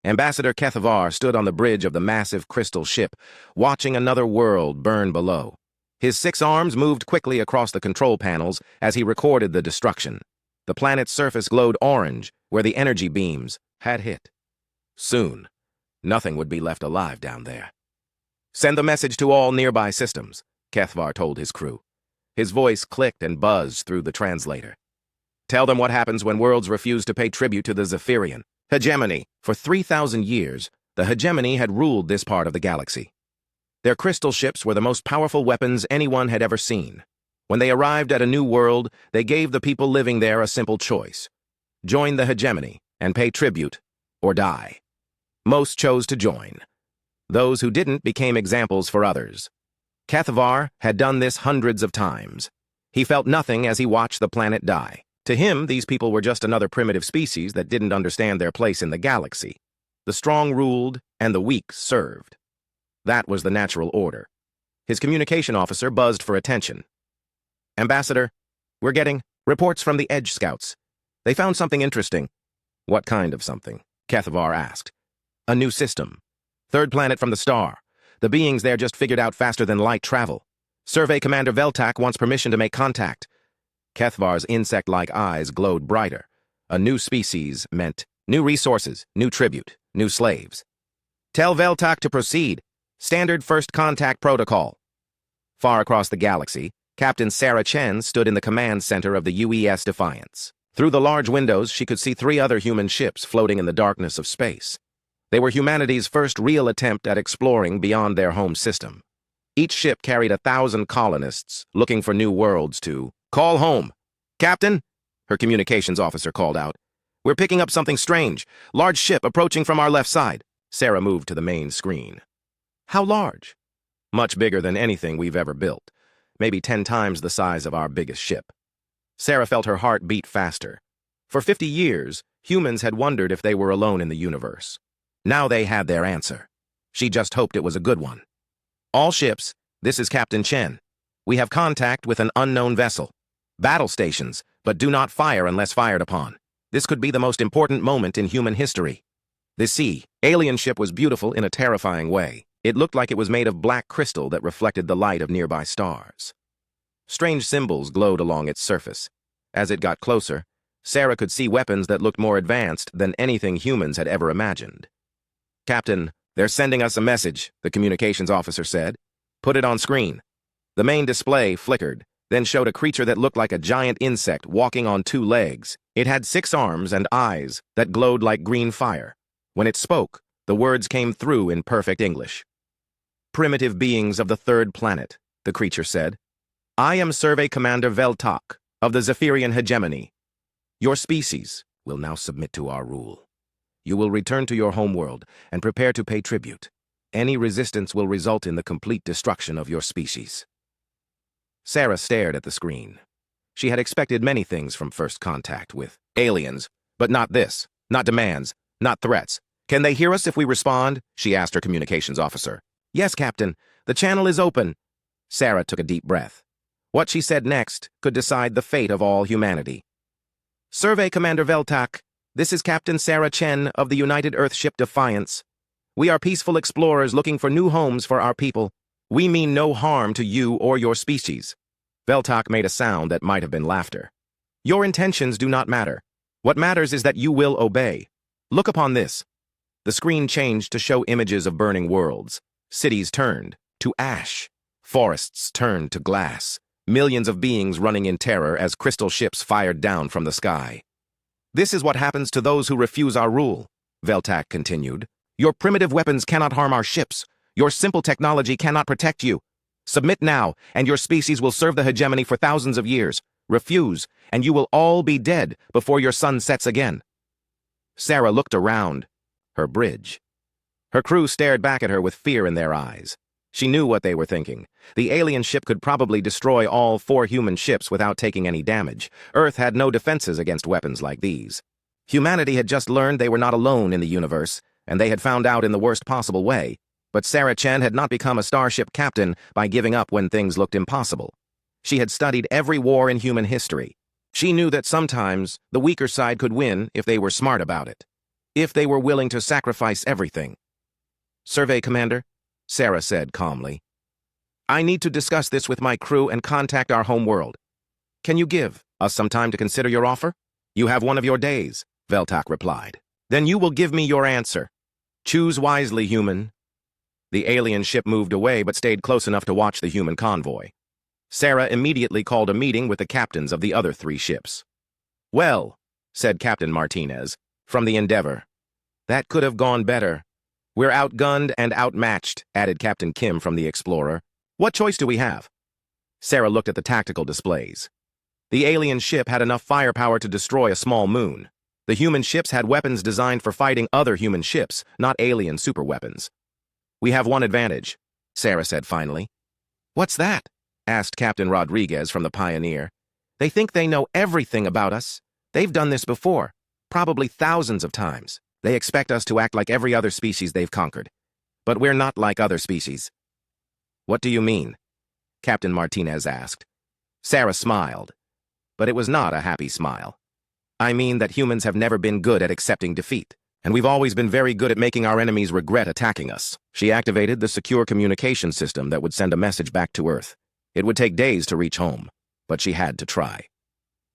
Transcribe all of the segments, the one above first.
Ambassador HFY stood on the bridge of the massive crystal ship, watching another world burn below. His 6 arms moved quickly across the control panels as he recorded the destruction. The planet's surface glowed orange where the energy beams had hit. Soon, nothing would be left alive down there. "Send the message to all nearby systems," HFY told his crew. His voice clicked and buzzed through the translator. "Tell them what happens when worlds refuse to pay tribute to the Zephyrian hegemony." For 3,000 years, the hegemony had ruled this part of the galaxy. Their crystal ships were the most powerful weapons anyone had ever seen. When they arrived at a new world, they gave the people living there a simple choice: join the hegemony and pay tribute, or die. Most chose to join. Those who didn't became examples for others. HFY had done this hundreds of times. He felt nothing as he watched the planet die. To him, these people were just another primitive species that didn't understand their place in the galaxy. The strong ruled, and the weak served. That was the natural order. His communication officer buzzed for attention. "Ambassador, we're getting reports from the Edge Scouts. They found something interesting." "What kind of something?" HFY asked. "A new system. 3rd planet from the star. The beings there just figured out faster than light travel. Survey Commander Veltak wants permission to make contact." HFY's insect-like eyes glowed brighter. A new species meant new resources, new tribute, new slaves. "Tell Veltak to proceed. Standard first contact protocol." Far across the galaxy, Captain Sarah Chen stood in the command center of the UES Defiance. Through the large windows, she could see 3 other human ships floating in the darkness of space. They were humanity's first real attempt at exploring beyond their home system. Each ship carried 1,000 colonists looking for new worlds to call home. "Captain," her communications officer called out, "we're picking up something strange. Large ship approaching from our left side." Sarah moved to the main screen. "How large?" "Much bigger than anything we've ever built. Maybe 10 times the size of our biggest ship." Sarah felt her heart beat faster. For 50 years, humans had wondered if they were alone in the universe. Now they had their answer. She just hoped it was a good one. "All ships, this is Captain Chen. We have contact with an unknown vessel. Battle stations, but do not fire unless fired upon. This could be the most important moment in human history." The alien ship was beautiful in a terrifying way. It looked like it was made of black crystal that reflected the light of nearby stars. Strange symbols glowed along its surface. As it got closer, Sarah could see weapons that looked more advanced than anything humans had ever imagined. "Captain, they're sending us a message," the communications officer said. "Put it on screen." The main display flickered, then showed a creature that looked like a giant insect walking on 2 legs. It had 6 arms and eyes that glowed like green fire. When it spoke, the words came through in perfect English. "Primitive beings of the 3rd planet," the creature said. "I am Survey Commander Veltak of the Zephyrian hegemony. Your species will now submit to our rule. You will return to your homeworld and prepare to pay tribute. Any resistance will result in the complete destruction of your species." Sarah stared at the screen. She had expected many things from first contact with aliens, but not this, not demands, not threats. "Can they hear us if we respond?" she asked her communications officer. "Yes, Captain. The channel is open." Sarah took a deep breath. What she said next could decide the fate of all humanity. "Survey Commander Veltak, this is Captain Sarah Chen of the United Earthship Defiance. We are peaceful explorers looking for new homes for our people. We mean no harm to you or your species." Veltak made a sound that might have been laughter. "Your intentions do not matter. What matters is that you will obey. Look upon this." The screen changed to show images of burning worlds. Cities turned to ash. Forests turned to glass. Millions of beings running in terror as crystal ships fired down from the sky. "This is what happens to those who refuse our rule," Veltak continued. "Your primitive weapons cannot harm our ships. Your simple technology cannot protect you. Submit now, and your species will serve the hegemony for thousands of years. Refuse, and you will all be dead before your sun sets again." Sarah looked around. Her bridge. Her crew stared back at her with fear in their eyes. She knew what they were thinking. The alien ship could probably destroy all 4 human ships without taking any damage. Earth had no defenses against weapons like these. Humanity had just learned they were not alone in the universe, and they had found out in the worst possible way. But Sarah Chen had not become a starship captain by giving up when things looked impossible. She had studied every war in human history. She knew that sometimes the weaker side could win if they were smart about it. If they were willing to sacrifice everything. Survey Commander, Sarah said calmly. I need to discuss this with my crew and contact our home world. Can you give us some time to consider your offer? You have one of your days, Veltak replied. Then you will give me your answer. Choose wisely, human. The alien ship moved away but stayed close enough to watch the human convoy. Sarah immediately called a meeting with the captains of the other 3 ships. Well, said Captain Martinez, from the Endeavor. That could have gone better. We're outgunned and outmatched, added Captain Kim from the Explorer. What choice do we have? Sarah looked at the tactical displays. The alien ship had enough firepower to destroy a small moon. The human ships had weapons designed for fighting other human ships, not alien superweapons. We have one advantage, Sarah said finally. What's that? Asked Captain Rodriguez from the Pioneer. They think they know everything about us. They've done this before, probably thousands of times. They expect us to act like every other species they've conquered. But we're not like other species. What do you mean? Captain Martinez asked. Sarah smiled, but it was not a happy smile. I mean that humans have never been good at accepting defeat, and we've always been very good at making our enemies regret attacking us. She activated the secure communication system that would send a message back to Earth. It would take days to reach home, but she had to try.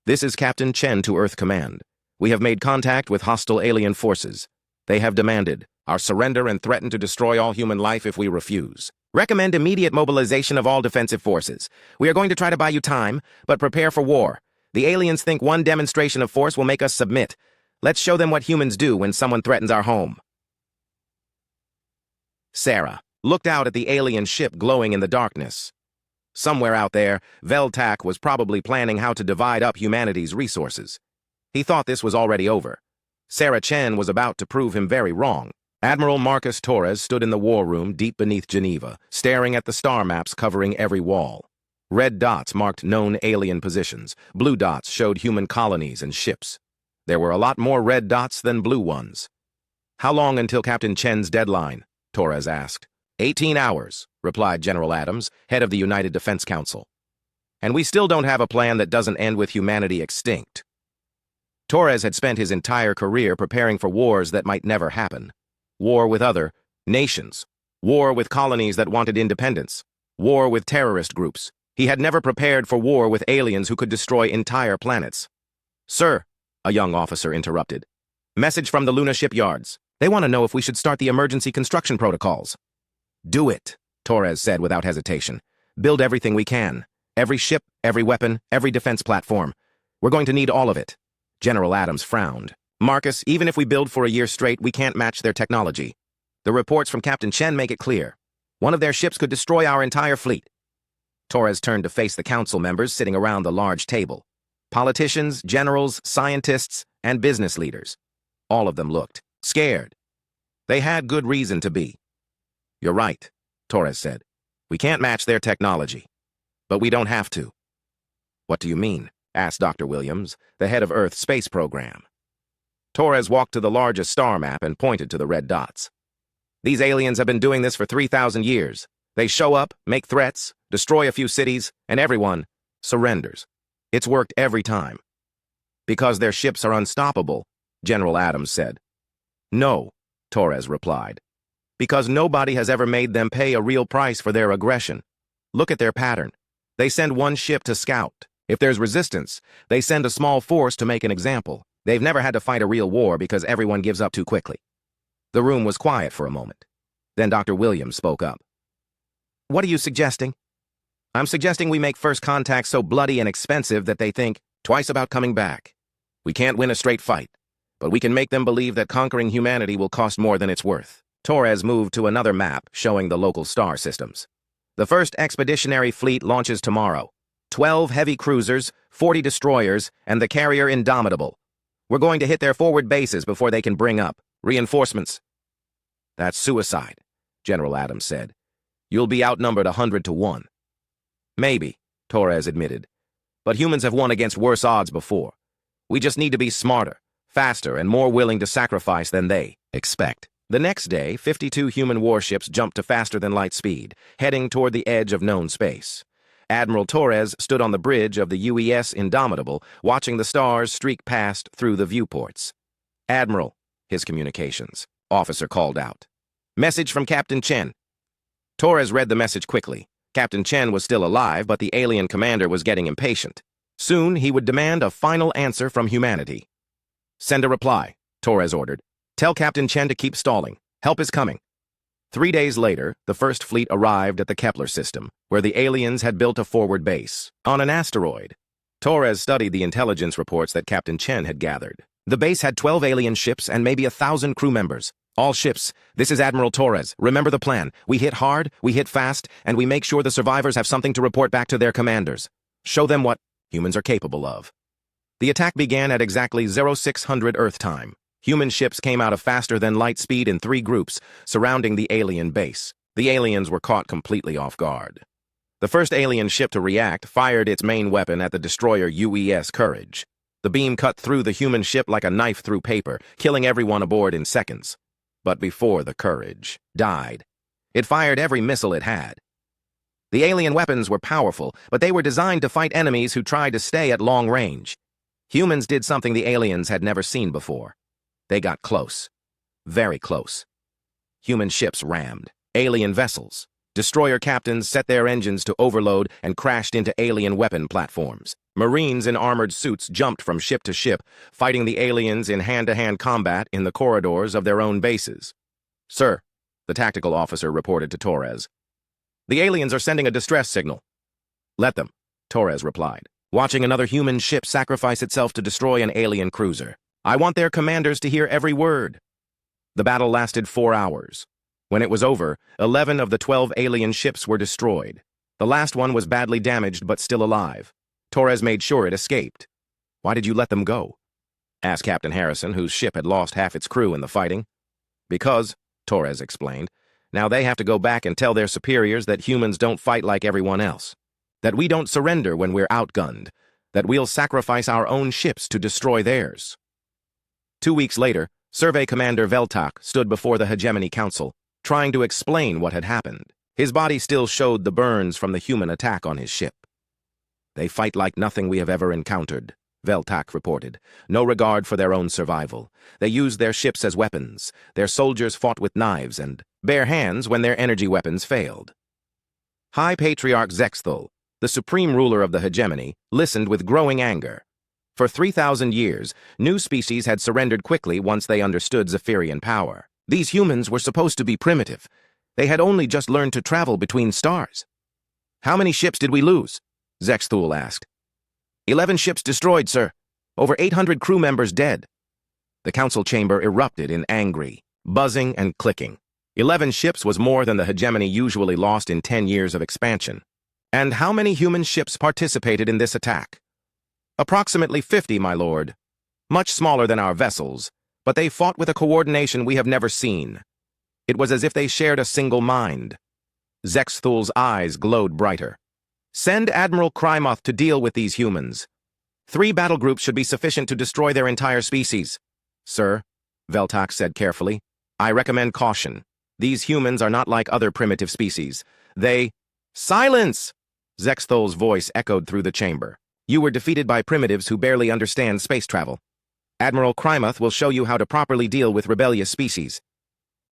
This is Captain Chen to Earth Command. We have made contact with hostile alien forces. They have demanded our surrender and threatened to destroy all human life if we refuse. Recommend immediate mobilization of all defensive forces. We are going to try to buy you time, but prepare for war. The aliens think one demonstration of force will make us submit. Let's show them what humans do when someone threatens our home. Sarah looked out at the alien ship glowing in the darkness. Somewhere out there, Veltak was probably planning how to divide up humanity's resources. He thought this was already over. Sarah Chen was about to prove him very wrong. Admiral Marcus Torres stood in the war room deep beneath Geneva, staring at the star maps covering every wall. Red dots marked known alien positions. Blue dots showed human colonies and ships. There were a lot more red dots than blue ones. How long until Captain Chen's deadline? Torres asked. 18 hours, replied General Adams, head of the United Defense Council. And we still don't have a plan that doesn't end with humanity extinct. Torres had spent his entire career preparing for wars that might never happen. War with other nations. War with colonies that wanted independence. War with terrorist groups. He had never prepared for war with aliens who could destroy entire planets. Sir, a young officer interrupted. Message from the Luna shipyards. They want to know if we should start the emergency construction protocols. Do it, Torres said without hesitation. Build everything we can. Every ship, every weapon, every defense platform. We're going to need all of it. General Adams frowned. Marcus, even if we build for a year straight, we can't match their technology. The reports from Captain Chen make it clear. One of their ships could destroy our entire fleet. Torres turned to face the council members sitting around the large table. Politicians, generals, scientists, and business leaders. All of them looked scared. They had good reason to be. You're right, Torres said. We can't match their technology. But we don't have to. What do you mean? Asked Dr. Williams, the head of Earth's space program. Torres walked to the largest star map and pointed to the red dots. These aliens have been doing this for 3,000 years. They show up, make threats, destroy a few cities, and everyone surrenders. It's worked every time. Because their ships are unstoppable, General Adams said. No, Torres replied. Because nobody has ever made them pay a real price for their aggression. Look at their pattern. They send one ship to scout. If there's resistance, they send a small force to make an example. They've never had to fight a real war because everyone gives up too quickly. The room was quiet for a moment. Then Dr. Williams spoke up. What are you suggesting? I'm suggesting we make first contact so bloody and expensive that they think twice about coming back. We can't win a straight fight, but we can make them believe that conquering humanity will cost more than it's worth. Torres moved to another map showing the local star systems. The first expeditionary fleet launches tomorrow. 12 heavy cruisers, 40 destroyers, and the carrier Indomitable. We're going to hit their forward bases before they can bring up reinforcements. That's suicide, General Adams said. You'll be outnumbered 100 to 1. Maybe, Torres admitted. But humans have won against worse odds before. We just need to be smarter, faster, and more willing to sacrifice than they expect. The next day, 52 human warships jumped to faster-than-light speed, heading toward the edge of known space. Admiral Torres stood on the bridge of the UES Indomitable, watching the stars streak past through the viewports. Admiral, his communications. Officer called out. Message from Captain Chen. Torres read the message quickly. Captain Chen was still alive, but the alien commander was getting impatient. Soon, he would demand a final answer from humanity. Send a reply, Torres ordered. Tell Captain Chen to keep stalling. Help is coming. 3 days later, the first fleet arrived at the Kepler system, where the aliens had built a forward base, on an asteroid. Torres studied the intelligence reports that Captain Chen had gathered. The base had 12 alien ships and maybe 1,000 crew members. All ships, this is Admiral Torres. Remember the plan. We hit hard, we hit fast, and we make sure the survivors have something to report back to their commanders. Show them what humans are capable of. The attack began at exactly 0600 Earth time. Human ships came out of faster-than-light speed in 3 groups, surrounding the alien base. The aliens were caught completely off guard. The first alien ship to react fired its main weapon at the destroyer UES Courage. The beam cut through the human ship like a knife through paper, killing everyone aboard in seconds. But before the Courage died, it fired every missile it had. The alien weapons were powerful, but they were designed to fight enemies who tried to stay at long range. Humans did something the aliens had never seen before. They got close. Very close. Human ships rammed. Alien vessels. Destroyer captains set their engines to overload and crashed into alien weapon platforms. Marines in armored suits jumped from ship to ship, fighting the aliens in hand-to-hand combat in the corridors of their own bases. Sir, the tactical officer reported to Torres. The aliens are sending a distress signal. Let them, Torres replied, watching another human ship sacrifice itself to destroy an alien cruiser. I want their commanders to hear every word. The battle lasted 4 hours. When it was over, 11 of the 12 alien ships were destroyed. The last one was badly damaged but still alive. Torres made sure it escaped. Why did you let them go? Asked Captain Harrison, whose ship had lost half its crew in the fighting. Because, Torres explained, now they have to go back and tell their superiors that humans don't fight like everyone else. That we don't surrender when we're outgunned. That we'll sacrifice our own ships to destroy theirs. 2 weeks later, Survey Commander Veltak stood before the Hegemony Council, trying to explain what had happened. His body still showed the burns from the human attack on his ship. They fight like nothing we have ever encountered, Veltak reported. No regard for their own survival. They used their ships as weapons. Their soldiers fought with knives and bare hands when their energy weapons failed. High Patriarch Zexthul, the supreme ruler of the hegemony, listened with growing anger. For 3,000 years, new species had surrendered quickly once they understood Zephyrian power. These humans were supposed to be primitive. They had only just learned to travel between stars. How many ships did we lose? Zexthul asked. 11 ships destroyed, sir. Over 800 crew members dead. The council chamber erupted in angry, buzzing and clicking. 11 ships was more than the hegemony usually lost in 10 years of expansion. And how many human ships participated in this attack? Approximately 50, my lord. Much smaller than our vessels, but they fought with a coordination we have never seen. It was as if they shared a single mind. Zexthul's eyes glowed brighter. Send Admiral Krymoth to deal with these humans. 3 battle groups should be sufficient to destroy their entire species. Sir, Veltak said carefully, I recommend caution. These humans are not like other primitive species. They— Silence! Zexthul's voice echoed through the chamber. You were defeated by primitives who barely understand space travel. Admiral Krymoth will show you how to properly deal with rebellious species.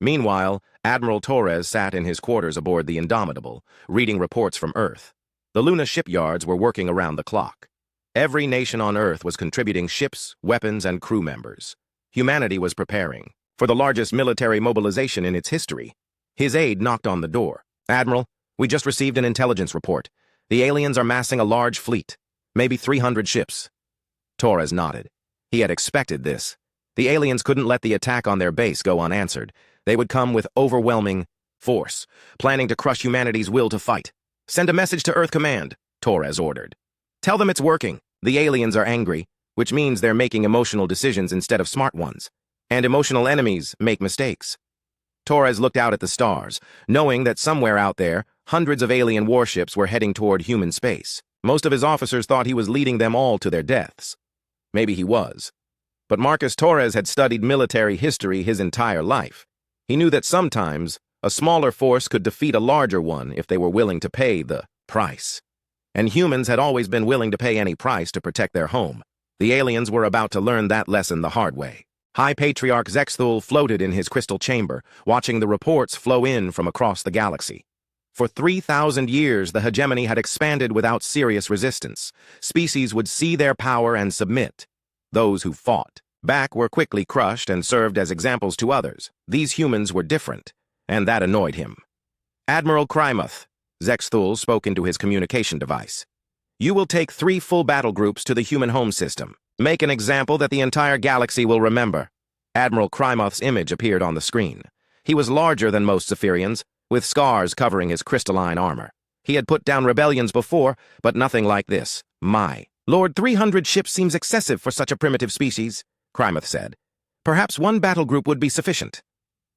Meanwhile, Admiral Torres sat in his quarters aboard the Indomitable, reading reports from Earth. The Luna shipyards were working around the clock. Every nation on Earth was contributing ships, weapons, and crew members. Humanity was preparing for the largest military mobilization in its history. His aide knocked on the door. Admiral, we just received an intelligence report. The aliens are massing a large fleet, maybe 300 ships. Torres nodded. He had expected this. The aliens couldn't let the attack on their base go unanswered. They would come with overwhelming force, planning to crush humanity's will to fight. Send a message to Earth Command, Torres ordered. Tell them it's working. The aliens are angry, which means they're making emotional decisions instead of smart ones. And emotional enemies make mistakes. Torres looked out at the stars, knowing that somewhere out there, hundreds of alien warships were heading toward human space. Most of his officers thought he was leading them all to their deaths. Maybe he was. But Marcus Torres had studied military history his entire life. He knew that sometimes a smaller force could defeat a larger one if they were willing to pay the price. And humans had always been willing to pay any price to protect their home. The aliens were about to learn that lesson the hard way. High Patriarch Zexthul floated in his crystal chamber, watching the reports flow in from across the galaxy. For 3,000 years, the hegemony had expanded without serious resistance. Species would see their power and submit. Those who fought back were quickly crushed and served as examples to others. These humans were different, and that annoyed him. Admiral Krymuth, Zexthul spoke into his communication device. You will take 3 full battle groups to the human home system. Make an example that the entire galaxy will remember. Admiral Krymuth's image appeared on the screen. He was larger than most Zephyrians, with scars covering his crystalline armor. He had put down rebellions before, but nothing like this. My Lord, 300 ships seems excessive for such a primitive species, Krymuth said. Perhaps 1 battle group would be sufficient.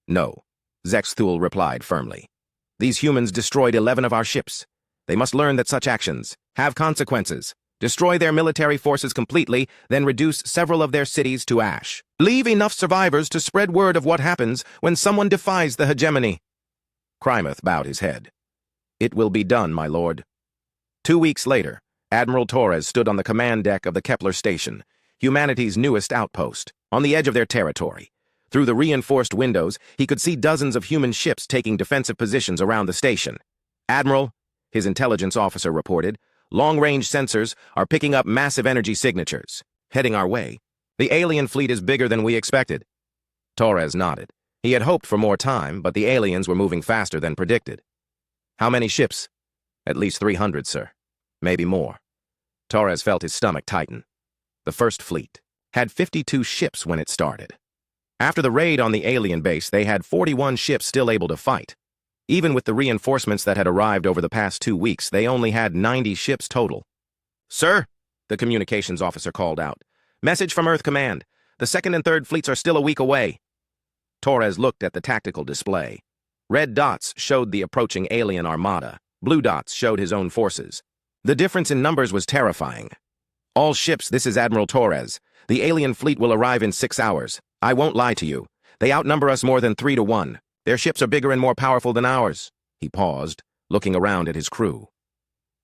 No, Zexthul replied firmly. These humans destroyed 11 of our ships. They must learn that such actions have consequences. Destroy their military forces completely, then reduce several of their cities to ash. Leave enough survivors to spread word of what happens when someone defies the hegemony. Krymuth bowed his head. It will be done, my lord. 2 weeks later, Admiral Torres stood on the command deck of the Kepler station, humanity's newest outpost, on the edge of their territory. Through the reinforced windows, he could see dozens of human ships taking defensive positions around the station. Admiral, his intelligence officer reported, long-range sensors are picking up massive energy signatures. Heading our way. The alien fleet is bigger than we expected. Torres nodded. He had hoped for more time, but the aliens were moving faster than predicted. How many ships? At least 300, sir. Maybe more. Torres felt his stomach tighten. The First Fleet had 52 ships when it started. After the raid on the alien base, they had 41 ships still able to fight. Even with the reinforcements that had arrived over the past 2 weeks, they only had 90 ships total. Sir, the communications officer called out. Message from Earth Command. The Second and Third Fleets are still a week away. Torres looked at the tactical display. Red dots showed the approaching alien armada. Blue dots showed his own forces. The difference in numbers was terrifying. All ships, this is Admiral Torres. The alien fleet will arrive in 6 hours. I won't lie to you. They outnumber us more than 3 to 1. Their ships are bigger and more powerful than ours. He paused, looking around at his crew.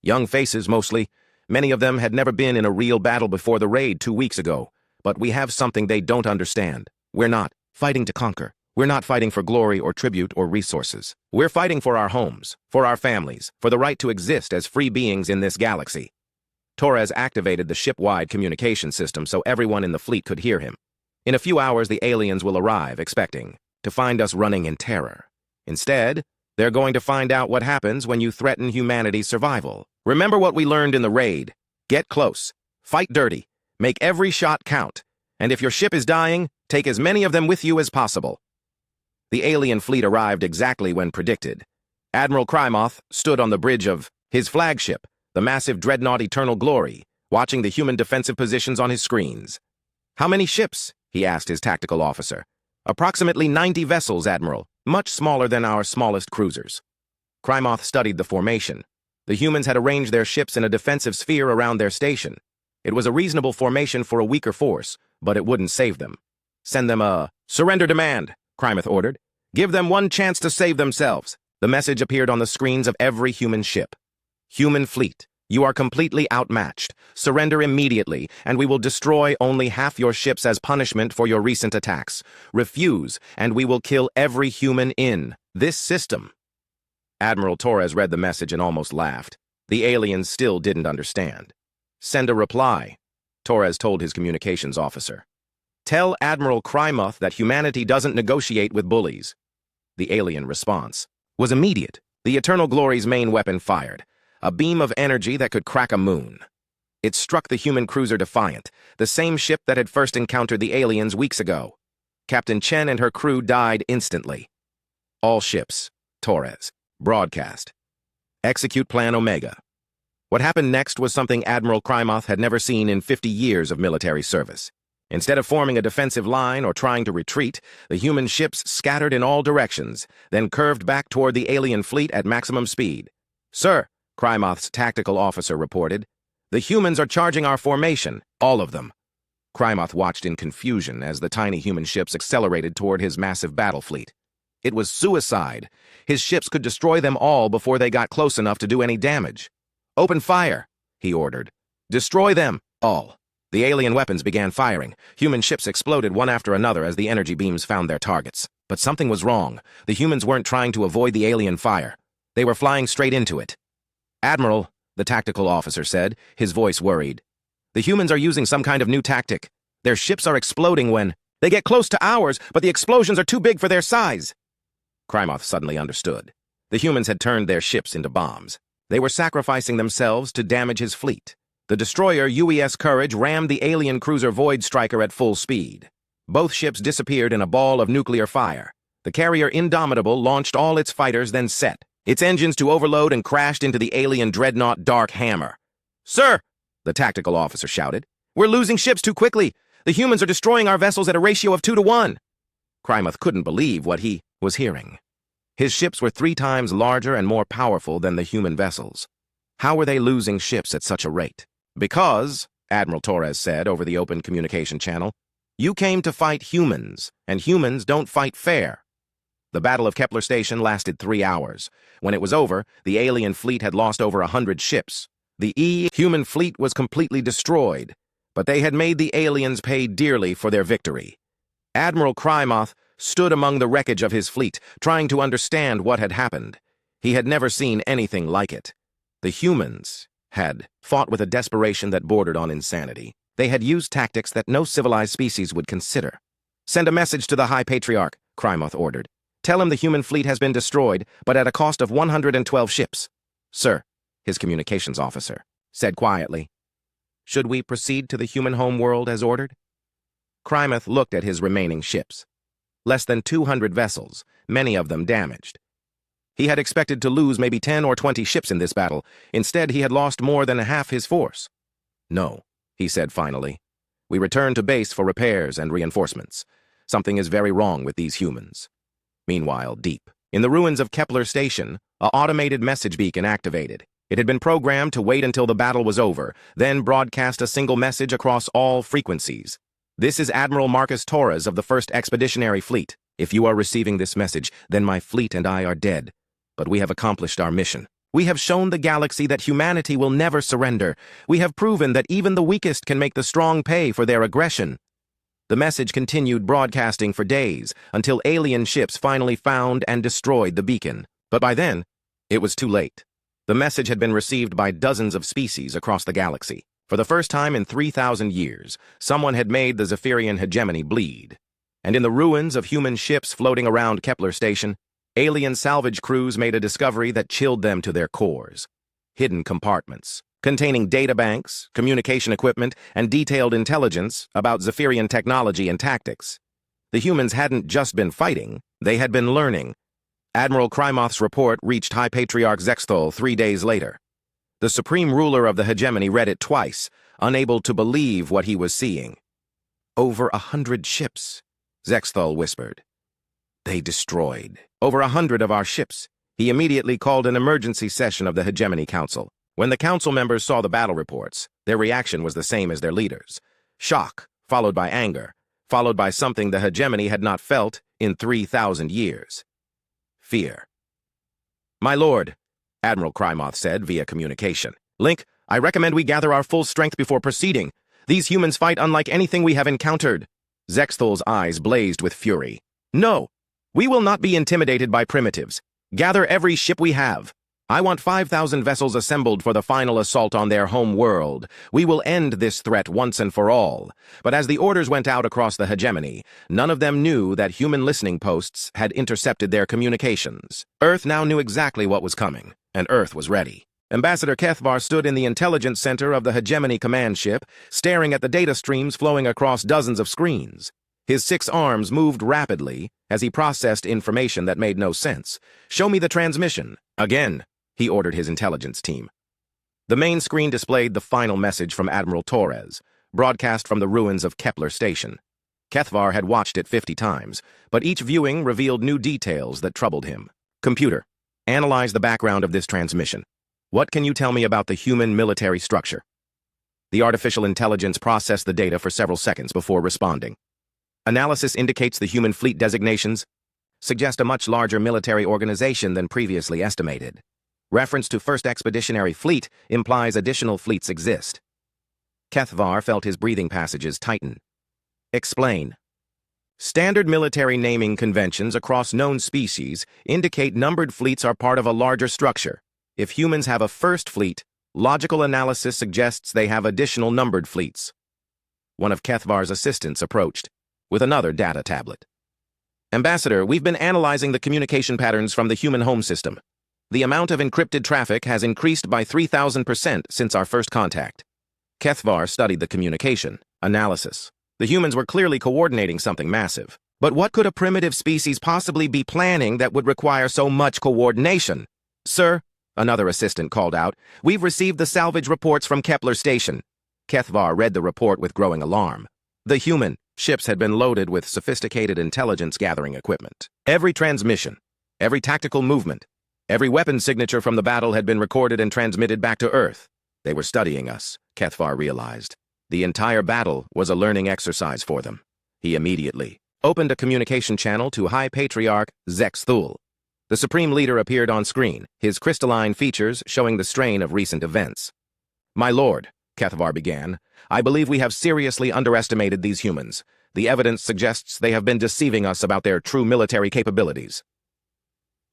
Young faces, mostly. Many of them had never been in a real battle before the raid 2 weeks ago. But we have something they don't understand. We're not fighting to conquer. We're not fighting for glory or tribute or resources. We're fighting for our homes, for our families, for the right to exist as free beings in this galaxy. Torres activated the ship-wide communication system so everyone in the fleet could hear him. In a few hours, the aliens will arrive, expecting to find us running in terror. Instead, they're going to find out what happens when you threaten humanity's survival. Remember what we learned in the raid. Get close. Fight dirty. Make every shot count. And if your ship is dying, take as many of them with you as possible. The alien fleet arrived exactly when predicted. Admiral Krymuth stood on the bridge of his flagship, the massive dreadnought Eternal Glory, watching the human defensive positions on his screens. How many ships? He asked his tactical officer. Approximately 90 vessels, Admiral, much smaller than our smallest cruisers. Krymuth studied the formation. The humans had arranged their ships in a defensive sphere around their station. It was a reasonable formation for a weaker force, but it wouldn't save them. Send them a surrender demand, Krymuth ordered. Give them one chance to save themselves. The message appeared on the screens of every human ship. Human fleet, you are completely outmatched. Surrender immediately, and we will destroy only half your ships as punishment for your recent attacks. Refuse, and we will kill every human in this system. Admiral Torres read the message and almost laughed. The aliens still didn't understand. Send a reply, Torres told his communications officer. Tell Admiral Krymuth that humanity doesn't negotiate with bullies. The alien response was immediate. The Eternal Glory's main weapon fired, a beam of energy that could crack a moon. It struck the human cruiser Defiant, the same ship that had first encountered the aliens weeks ago. Captain Chen and her crew died instantly. All ships, Torres, broadcast. Execute Plan Omega. What happened next was something Admiral Krymuth had never seen in 50 years of military service. Instead of forming a defensive line or trying to retreat, the human ships scattered in all directions, then curved back toward the alien fleet at maximum speed. Sir, Krymuth's tactical officer reported, the humans are charging our formation, all of them. Krymuth watched in confusion as the tiny human ships accelerated toward his massive battle fleet. It was suicide. His ships could destroy them all before they got close enough to do any damage. Open fire, he ordered. Destroy them, all. The alien weapons began firing. Human ships exploded one after another as the energy beams found their targets. But something was wrong. The humans weren't trying to avoid the alien fire. They were flying straight into it. "Admiral," the tactical officer said, his voice worried. "The humans are using some kind of new tactic. Their ships are exploding when they get close to ours, but the explosions are too big for their size." Krymoth suddenly understood. The humans had turned their ships into bombs. They were sacrificing themselves to damage his fleet. The destroyer UES Courage rammed the alien cruiser Void Striker at full speed. Both ships disappeared in a ball of nuclear fire. The carrier Indomitable launched all its fighters, then set its engines to overload and crashed into the alien dreadnought Dark Hammer. "Sir!" the tactical officer shouted. "We're losing ships too quickly. The humans are destroying our vessels at a ratio of 2 to 1. Krymoth couldn't believe what he was hearing. His ships were 3 times larger and more powerful than the human vessels. How were they losing ships at such a rate? "Because," Admiral Torres said over the open communication channel, "you came to fight humans, and humans don't fight fair." The Battle of Kepler Station lasted 3 hours. When it was over, the alien fleet had lost over 100 ships. The human fleet was completely destroyed, but they had made the aliens pay dearly for their victory. Admiral Krymoth stood among the wreckage of his fleet, trying to understand what had happened. He had never seen anything like it. The humans had fought with a desperation that bordered on insanity. They had used tactics that no civilized species would consider. "Send a message to the High Patriarch," Krymoth ordered. "Tell him the human fleet has been destroyed, but at a cost of 112 ships. "Sir," his communications officer said quietly. "Should we proceed to the human homeworld as ordered?" Krymoth looked at his remaining ships. Less than 200 vessels, many of them damaged. He had expected to lose maybe 10 or 20 ships in this battle. Instead, he had lost more than half his force. "No," he said finally. "We return to base for repairs and reinforcements. Something is very wrong with these humans." Meanwhile, deep in the ruins of Kepler Station, an automated message beacon activated. It had been programmed to wait until the battle was over, then broadcast a single message across all frequencies. "This is Admiral Marcus Torres of the 1st Expeditionary Fleet. If you are receiving this message, then my fleet and I are dead. But we have accomplished our mission. We have shown the galaxy that humanity will never surrender. We have proven that even the weakest can make the strong pay for their aggression." The message continued broadcasting for days, until alien ships finally found and destroyed the beacon. But by then, it was too late. The message had been received by dozens of species across the galaxy. For the first time in 3,000 years, someone had made the Zephyrian hegemony bleed. And in the ruins of human ships floating around Kepler Station, alien salvage crews made a discovery that chilled them to their cores. Hidden compartments, containing databanks, communication equipment, and detailed intelligence about Zephyrian technology and tactics. The humans hadn't just been fighting, they had been learning. Admiral Krymoth's report reached High Patriarch Zexthol 3 days later. The supreme ruler of the hegemony read it twice, unable to believe what he was seeing. "Over 100 ships," Zexthol whispered. "They destroyed over 100 of our ships." He immediately called an emergency session of the Hegemony Council. When the council members saw the battle reports, their reaction was the same as their leaders. Shock, followed by anger, followed by something the hegemony had not felt in 3,000 years. Fear. "My lord," Admiral Krymoth said via communication, "Link, I recommend we gather our full strength before proceeding. These humans fight unlike anything we have encountered." Zexthol's eyes blazed with fury. "No, we will not be intimidated by primitives. Gather every ship we have. I want 5,000 vessels assembled for the final assault on their home world. We will end this threat once and for all." But as the orders went out across the hegemony, none of them knew that human listening posts had intercepted their communications. Earth now knew exactly what was coming, and Earth was ready. Ambassador Kethvar stood in the intelligence center of the hegemony command ship, staring at the data streams flowing across dozens of screens. His 6 arms moved rapidly as he processed information that made no sense. "Show me the transmission." Again, he ordered his intelligence team. The main screen displayed the final message from Admiral Torres, broadcast from the ruins of Kepler Station. Kethvar had watched it 50 times, but each viewing revealed new details that troubled him. "Computer, analyze the background of this transmission. What can you tell me about the human military structure?" The artificial intelligence processed the data for several seconds before responding. "Analysis indicates the human fleet designations suggest a much larger military organization than previously estimated. Reference to 1st Expeditionary Fleet implies additional fleets exist." Kethvar felt his breathing passages tighten. Explain. Standard military naming conventions across known species indicate numbered fleets are part of a larger structure. If humans have a first fleet, logical analysis suggests they have additional numbered fleets. One of Kethvar's assistants approached, with another data tablet. Ambassador, we've been analyzing the communication patterns from the human home system. The amount of encrypted traffic has increased by 3,000% since our first contact. Kethvar studied the communication analysis. The humans were clearly coordinating something massive. But what could a primitive species possibly be planning that would require so much coordination? Sir, another assistant called out, we've received the salvage reports from Kepler Station. Kethvar read the report with growing alarm. The human ships had been loaded with sophisticated intelligence-gathering equipment. Every transmission, every tactical movement, every weapon signature from the battle had been recorded and transmitted back to Earth. They were studying us, Kethvar realized. The entire battle was a learning exercise for them. He immediately opened a communication channel to High Patriarch Zex Thul. The Supreme Leader appeared on screen, his crystalline features showing the strain of recent events. My lord, Kethvar began, I believe we have seriously underestimated these humans. The evidence suggests they have been deceiving us about their true military capabilities.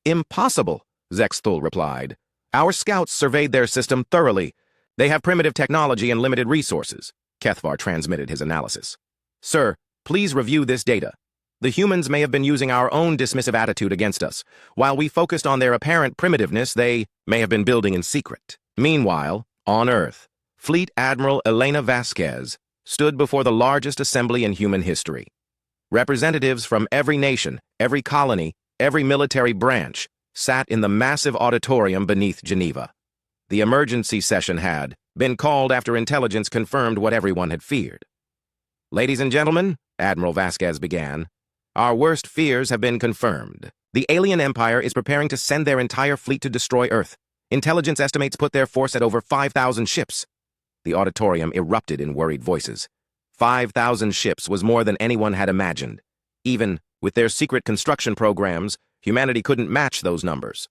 Impossible, Zex Thul replied. Our scouts surveyed their system thoroughly. They have primitive technology and limited resources. Kethvar transmitted his analysis. Sir, please review this data. The humans may have been using our own dismissive attitude against us. While we focused on their apparent primitiveness, they may have been building in secret. Meanwhile, on Earth, Fleet Admiral Elena Vasquez stood before the largest assembly in human history. Representatives from every nation, every colony, every military branch sat in the massive auditorium beneath Geneva. The emergency session had been called after intelligence confirmed what everyone had feared. Ladies and gentlemen, Admiral Vasquez began, our worst fears have been confirmed. The alien empire is preparing to send their entire fleet to destroy Earth. Intelligence estimates put their force at over 5,000 ships. The auditorium erupted in worried voices. 5,000 ships was more than anyone had imagined. Even with their secret construction programs, humanity couldn't match those numbers.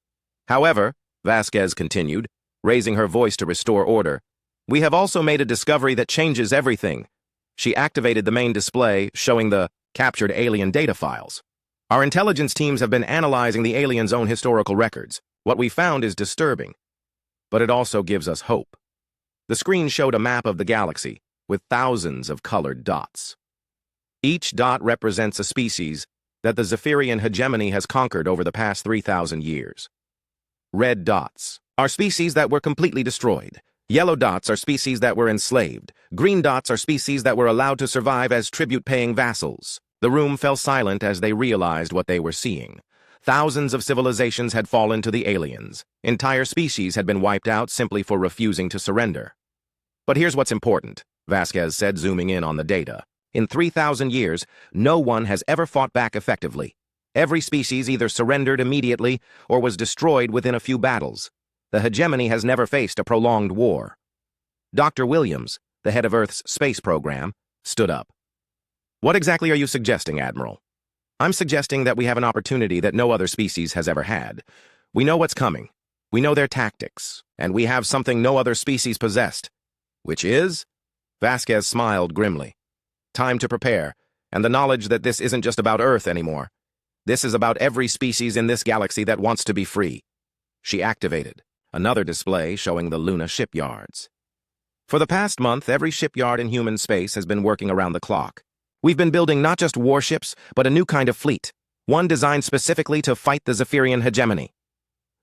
However, Vasquez continued, raising her voice to restore order, we have also made a discovery that changes everything. She activated the main display, showing the captured alien data files. Our intelligence teams have been analyzing the aliens' own historical records. What we found is disturbing, but it also gives us hope. The screen showed a map of the galaxy, with thousands of colored dots. Each dot represents a species that the Zephyrian hegemony has conquered over the past 3,000 years. Red dots are species that were completely destroyed. Yellow dots are species that were enslaved. Green dots are species that were allowed to survive as tribute-paying vassals. The room fell silent as they realized what they were seeing. Thousands of civilizations had fallen to the aliens. Entire species had been wiped out simply for refusing to surrender. But here's what's important, Vasquez said, zooming in on the data. In 3,000 years, no one has ever fought back effectively. Every species either surrendered immediately or was destroyed within a few battles. The hegemony has never faced a prolonged war. Dr. Williams, the head of Earth's space program, stood up. What exactly are you suggesting, Admiral? I'm suggesting that we have an opportunity that no other species has ever had. We know what's coming. We know their tactics. And we have something no other species possessed. Which is? Vasquez smiled grimly. Time to prepare, and the knowledge that this isn't just about Earth anymore. This is about every species in this galaxy that wants to be free. She activated another display showing the Luna shipyards. For the past month, every shipyard in human space has been working around the clock. We've been building not just warships, but a new kind of fleet, one designed specifically to fight the Zephyrian hegemony.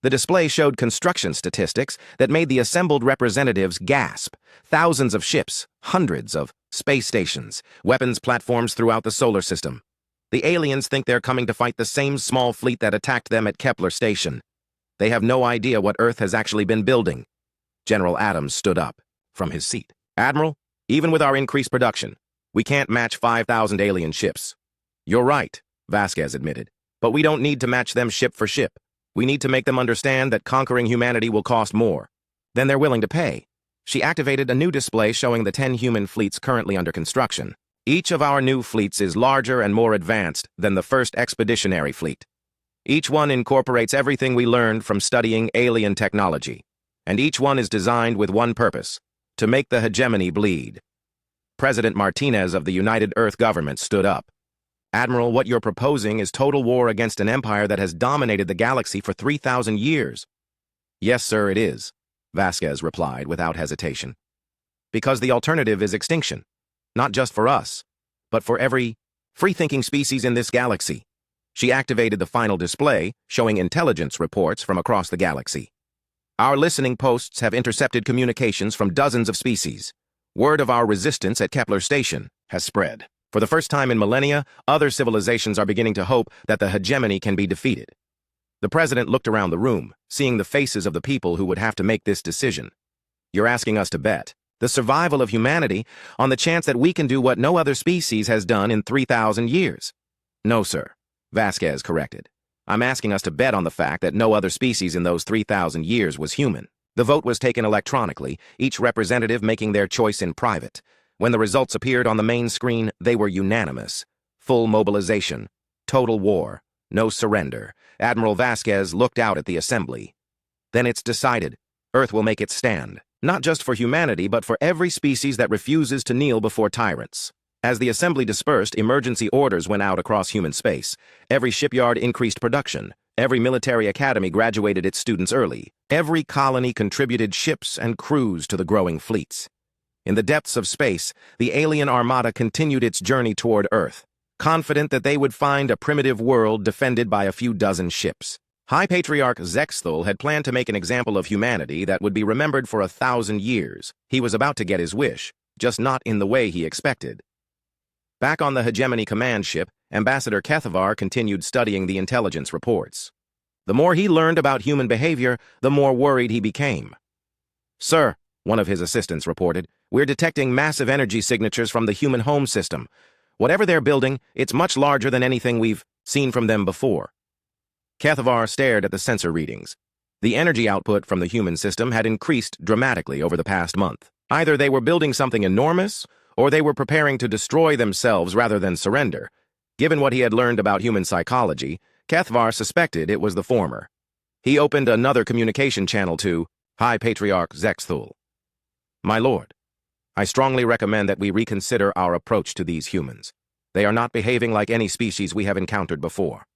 The display showed construction statistics that made the assembled representatives gasp. Thousands of ships, hundreds of space stations, weapons platforms throughout the solar system. The aliens think they're coming to fight the same small fleet that attacked them at Kepler Station. They have no idea what Earth has actually been building. General Adams stood up from his seat. Admiral, even with our increased production, we can't match 5,000 alien ships. You're right, Vasquez admitted, but we don't need to match them ship for ship. We need to make them understand that conquering humanity will cost more than they're willing to pay. She activated a new display showing the 10 human fleets currently under construction. Each of our new fleets is larger and more advanced than the first expeditionary fleet. Each one incorporates everything we learned from studying alien technology, and each one is designed with one purpose, to make the hegemony bleed. President Martinez of the United Earth government stood up. Admiral, what you're proposing is total war against an empire that has dominated the galaxy for 3,000 years. Yes, sir, it is, Vasquez replied without hesitation. Because the alternative is extinction, not just for us, but for every free-thinking species in this galaxy. She activated the final display, showing intelligence reports from across the galaxy. Our listening posts have intercepted communications from dozens of species. Word of our resistance at Kepler Station has spread. For the first time in millennia, other civilizations are beginning to hope that the hegemony can be defeated. The president looked around the room, seeing the faces of the people who would have to make this decision. You're asking us to bet the survival of humanity on the chance that we can do what no other species has done in 3,000 years. No, sir, Vasquez corrected. I'm asking us to bet on the fact that no other species in those 3,000 years was human. The vote was taken electronically, each representative making their choice in private. When the results appeared on the main screen, they were unanimous. Full mobilization, total war, no surrender. Admiral Vasquez looked out at the assembly. Then it's decided. Earth will make its stand, not just for humanity, but for every species that refuses to kneel before tyrants. As the assembly dispersed, emergency orders went out across human space. Every shipyard increased production. Every military academy graduated its students early. Every colony contributed ships and crews to the growing fleets. In the depths of space, the alien armada continued its journey toward Earth, confident that they would find a primitive world defended by a few dozen ships. High Patriarch Zexthul had planned to make an example of humanity that would be remembered for 1,000 years. He was about to get his wish, just not in the way he expected. Back on the Hegemony command ship, Ambassador Kethavar continued studying the intelligence reports. The more he learned about human behavior, the more worried he became. Sir, one of his assistants reported, we're detecting massive energy signatures from the human home system. Whatever they're building, it's much larger than anything we've seen from them before. Kethavar stared at the sensor readings. The energy output from the human system had increased dramatically over the past month. Either they were building something enormous, or they were preparing to destroy themselves rather than surrender. Given what he had learned about human psychology, Kethavar suspected it was the former. He opened another communication channel to High Patriarch Zexthul. My lord, I strongly recommend that we reconsider our approach to these humans. They are not behaving like any species we have encountered before.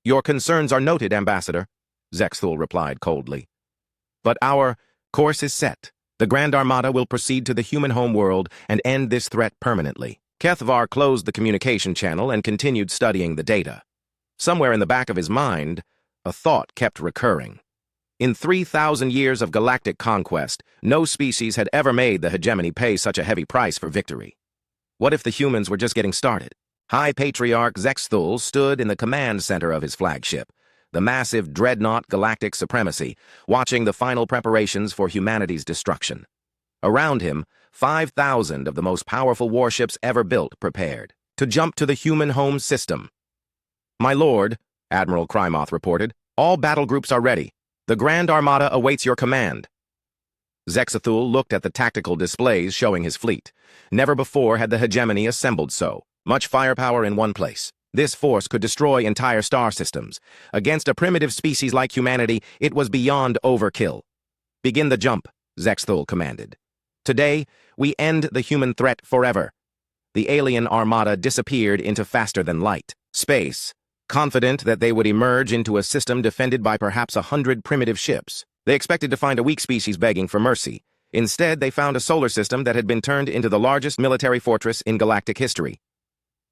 Your concerns are noted, Ambassador, Zexthul replied coldly. But our course is set. The Grand Armada will proceed to the human homeworld and end this threat permanently. Kethavar closed the communication channel and continued studying the data. Somewhere in the back of his mind, a thought kept recurring. In 3,000 years of galactic conquest, no species had ever made the hegemony pay such a heavy price for victory. What if the humans were just getting started? High Patriarch Zexthul stood in the command center of his flagship, the massive dreadnought Galactic Supremacy, watching the final preparations for humanity's destruction. Around him, 5,000 of the most powerful warships ever built prepared to jump to the human home system. My lord, Admiral Krymoth reported, all battle groups are ready. The Grand Armada awaits your command. Zexthul looked at the tactical displays showing his fleet. Never before had the hegemony assembled so much firepower in one place. This force could destroy entire star systems. Against a primitive species like humanity, it was beyond overkill. Begin the jump, Zexthul commanded. Today, we end the human threat forever. The alien armada disappeared into faster-than-light space, confident that they would emerge into a system defended by perhaps 100 primitive ships. They expected to find a weak species begging for mercy. Instead, they found a solar system that had been turned into the largest military fortress in galactic history.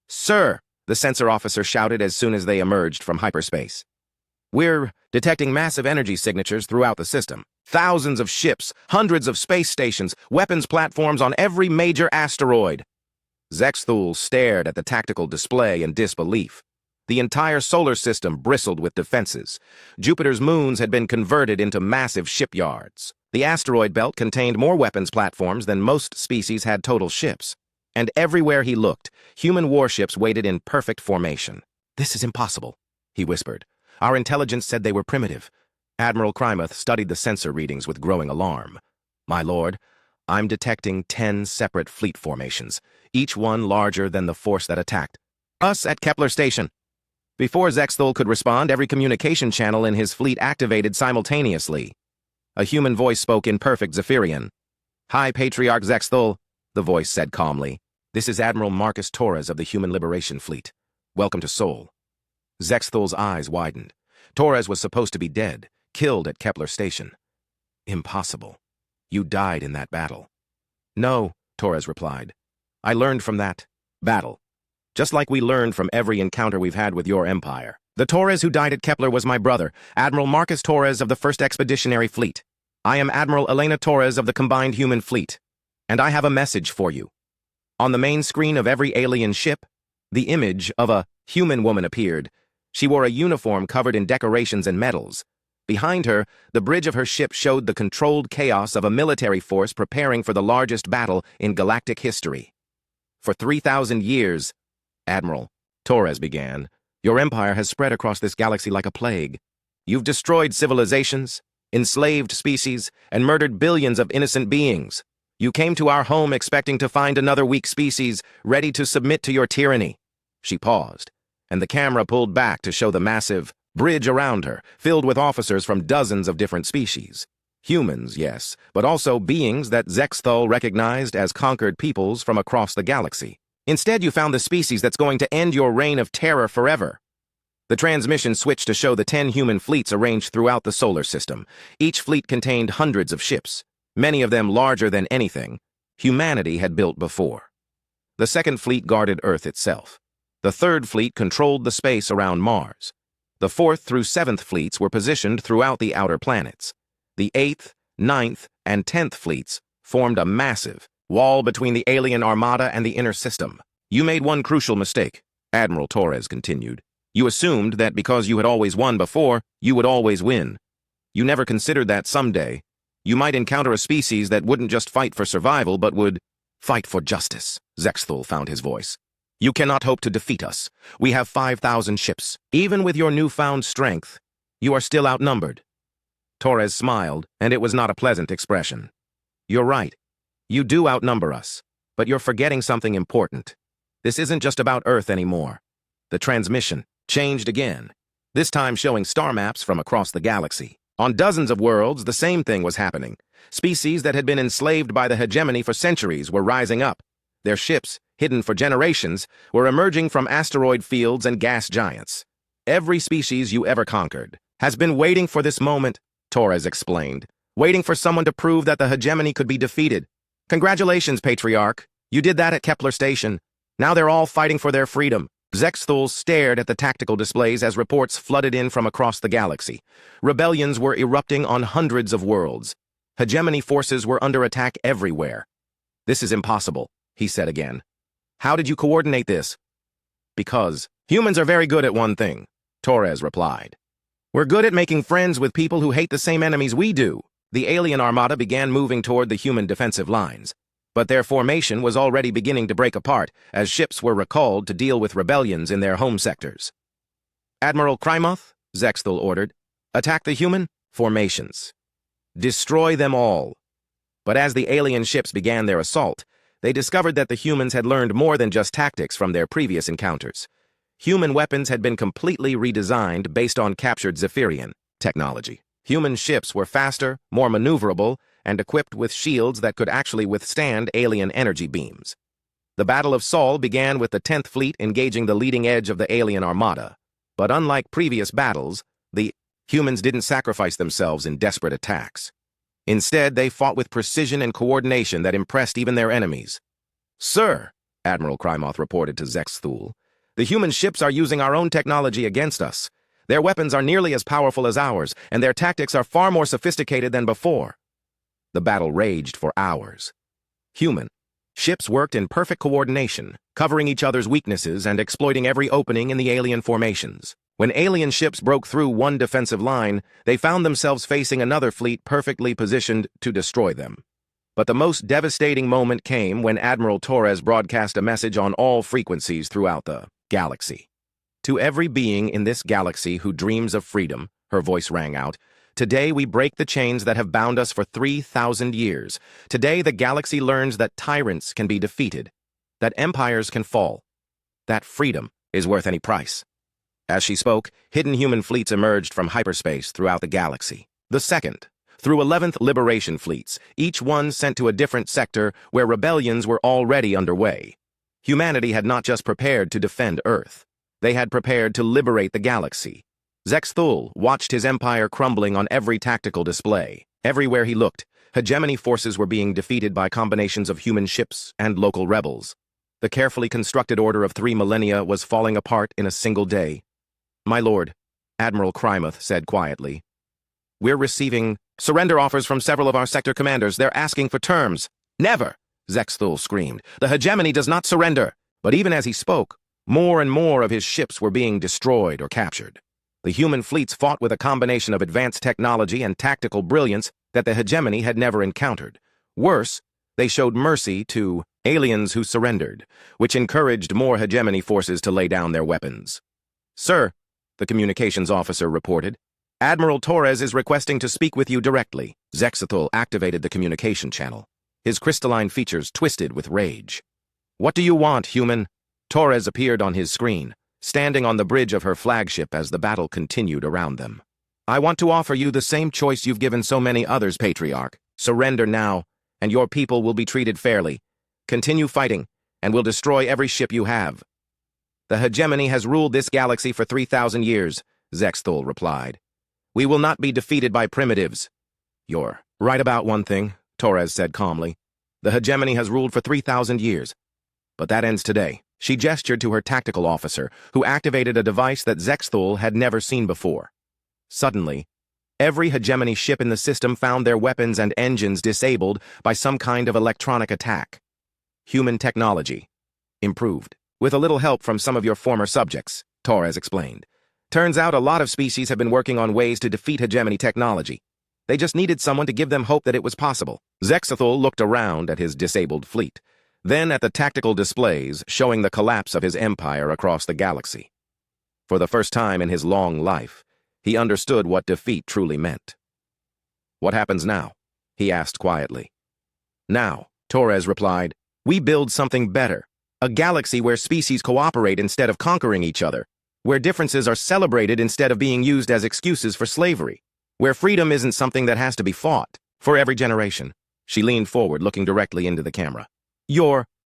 Sir, the sensor officer shouted as soon as they emerged from hyperspace. We're detecting massive energy signatures throughout the system. Thousands of ships, hundreds of space stations, weapons platforms on every major asteroid. Zexthul stared at the tactical display in disbelief. The entire solar system bristled with defenses. Jupiter's moons had been converted into massive shipyards. The asteroid belt contained more weapons platforms than most species had total ships. And everywhere he looked, human warships waited in perfect formation. This is impossible, he whispered. Our intelligence said they were primitive. Admiral Krymoth studied the sensor readings with growing alarm. My lord, I'm detecting 10 separate fleet formations, each one larger than the force that attacked us at Kepler Station. Before Zexthul could respond, every communication channel in his fleet activated simultaneously. A human voice spoke in perfect Zephyrian. High Patriarch Zexthul, the voice said calmly. "This is Admiral Marcus Torres of the Human Liberation Fleet. Welcome to Sol." Zextul's eyes widened. Torres was supposed to be dead, killed at Kepler Station. Impossible. You died in that battle. No, Torres replied. I learned from that battle. Just like we learned from every encounter we've had with your empire. The Torres who died at Kepler was my brother, Admiral Marcus Torres of the 1st Expeditionary Fleet. I am Admiral Elena Torres of the Combined Human Fleet. And I have a message for you. On the main screen of every alien ship, the image of a human woman appeared. She wore a uniform covered in decorations and medals. Behind her, the bridge of her ship showed the controlled chaos of a military force preparing for the largest battle in galactic history. For 3,000 years, Admiral, Torres began, your empire has spread across this galaxy like a plague. You've destroyed civilizations, enslaved species, and murdered billions of innocent beings. You came to our home expecting to find another weak species ready to submit to your tyranny. She paused, and the camera pulled back to show the massive bridge around her, filled with officers from dozens of different species. Humans, yes, but also beings that Zextul recognized as conquered peoples from across the galaxy. Instead, you found the species that's going to end your reign of terror forever. The transmission switched to show the 10 human fleets arranged throughout the solar system. Each fleet contained hundreds of ships, many of them larger than anything humanity had built before. The 2nd fleet guarded Earth itself. The 3rd fleet controlled the space around Mars. The 4th through 7th fleets were positioned throughout the outer planets. The 8th, 9th, and 10th fleets formed a massive wall between the alien armada and the inner system. You made one crucial mistake, Admiral Torres continued. You assumed that because you had always won before, you would always win. You never considered that someday you might encounter a species that wouldn't just fight for survival, but would fight for justice. Zextul found his voice. You cannot hope to defeat us. We have 5,000 ships. Even with your newfound strength, you are still outnumbered. Torres smiled, and it was not a pleasant expression. You're right. You do outnumber us, but you're forgetting something important. This isn't just about Earth anymore. The transmission changed again, this time showing star maps from across the galaxy. On dozens of worlds, the same thing was happening. Species that had been enslaved by the hegemony for centuries were rising up. Their ships, hidden for generations, were emerging from asteroid fields and gas giants. Every species you ever conquered has been waiting for this moment, Torres explained, waiting for someone to prove that the hegemony could be defeated. Congratulations, Patriarch. You did that at Kepler Station. Now they're all fighting for their freedom. Zextul stared at the tactical displays as reports flooded in from across the galaxy. Rebellions were erupting on hundreds of worlds. Hegemony forces were under attack everywhere. This is impossible, he said again. How did you coordinate this? Because humans are very good at one thing, Torres replied. We're good at making friends with people who hate the same enemies we do. The alien armada began moving toward the human defensive lines. But their formation was already beginning to break apart as ships were recalled to deal with rebellions in their home sectors. Admiral Krymoth, Zextul ordered, attack the human formations. Destroy them all. But as the alien ships began their assault, they discovered that the humans had learned more than just tactics from their previous encounters. Human weapons had been completely redesigned based on captured Zephyrian technology. Human ships were faster, more maneuverable, and equipped with shields that could actually withstand alien energy beams. The Battle of Sol began with the 10th Fleet engaging the leading edge of the alien armada. But unlike previous battles, the humans didn't sacrifice themselves in desperate attacks. Instead, they fought with precision and coordination that impressed even their enemies. Sir, Admiral Krymoth reported to Zextul, the human ships are using our own technology against us. Their weapons are nearly as powerful as ours, and their tactics are far more sophisticated than before. The battle raged for hours. Human ships worked in perfect coordination, covering each other's weaknesses and exploiting every opening in the alien formations. When alien ships broke through one defensive line, they found themselves facing another fleet perfectly positioned to destroy them. But the most devastating moment came when Admiral Torres broadcast a message on all frequencies throughout the galaxy. To every being in this galaxy who dreams of freedom, her voice rang out, today we break the chains that have bound us for 3,000 years. Today the galaxy learns that tyrants can be defeated, that empires can fall, that freedom is worth any price. As she spoke, hidden human fleets emerged from hyperspace throughout the galaxy. The 2nd, through 11th Liberation fleets, each one sent to a different sector where rebellions were already underway. Humanity had not just prepared to defend Earth. They had prepared to liberate the galaxy. Zexthul watched his empire crumbling on every tactical display. Everywhere he looked, hegemony forces were being defeated by combinations of human ships and local rebels. The carefully constructed order of 3 millennia was falling apart in a single day. "My lord," Admiral Krymuth said quietly, "we're receiving surrender offers from several of our sector commanders. They're asking for terms." "Never!" Zexthul screamed. "The hegemony does not surrender." But even as he spoke, more and more of his ships were being destroyed or captured. The human fleets fought with a combination of advanced technology and tactical brilliance that the hegemony had never encountered. Worse, they showed mercy to aliens who surrendered, which encouraged more hegemony forces to lay down their weapons. "Sir," the communications officer reported, "Admiral Torres is requesting to speak with you directly." Zexthul activated the communication channel. His crystalline features twisted with rage. "What do you want, human?" Torres appeared on his screen, standing on the bridge of her flagship as the battle continued around them. "I want to offer you the same choice you've given so many others, Patriarch. Surrender now, and your people will be treated fairly. Continue fighting, and we'll destroy every ship you have." "The hegemony has ruled this galaxy for 3,000 years, Zexthul replied. "We will not be defeated by primitives." "You're right about one thing," Torres said calmly. "The hegemony has ruled for 3,000 years. But that ends today." She gestured to her tactical officer, who activated a device that Zexthul had never seen before. Suddenly, every hegemony ship in the system found their weapons and engines disabled by some kind of electronic attack. "Human technology improved, with a little help from some of your former subjects," Torres explained. "Turns out a lot of species have been working on ways to defeat hegemony technology. They just needed someone to give them hope that it was possible." Zexthul looked around at his disabled fleet, then at the tactical displays showing the collapse of his empire across the galaxy. For the first time in his long life, he understood what defeat truly meant. "What happens now?" he asked quietly. "Now," Torres replied, "we build something better. A galaxy where species cooperate instead of conquering each other, where differences are celebrated instead of being used as excuses for slavery, where freedom isn't something that has to be fought for every generation." She leaned forward, looking directly into the camera. "You're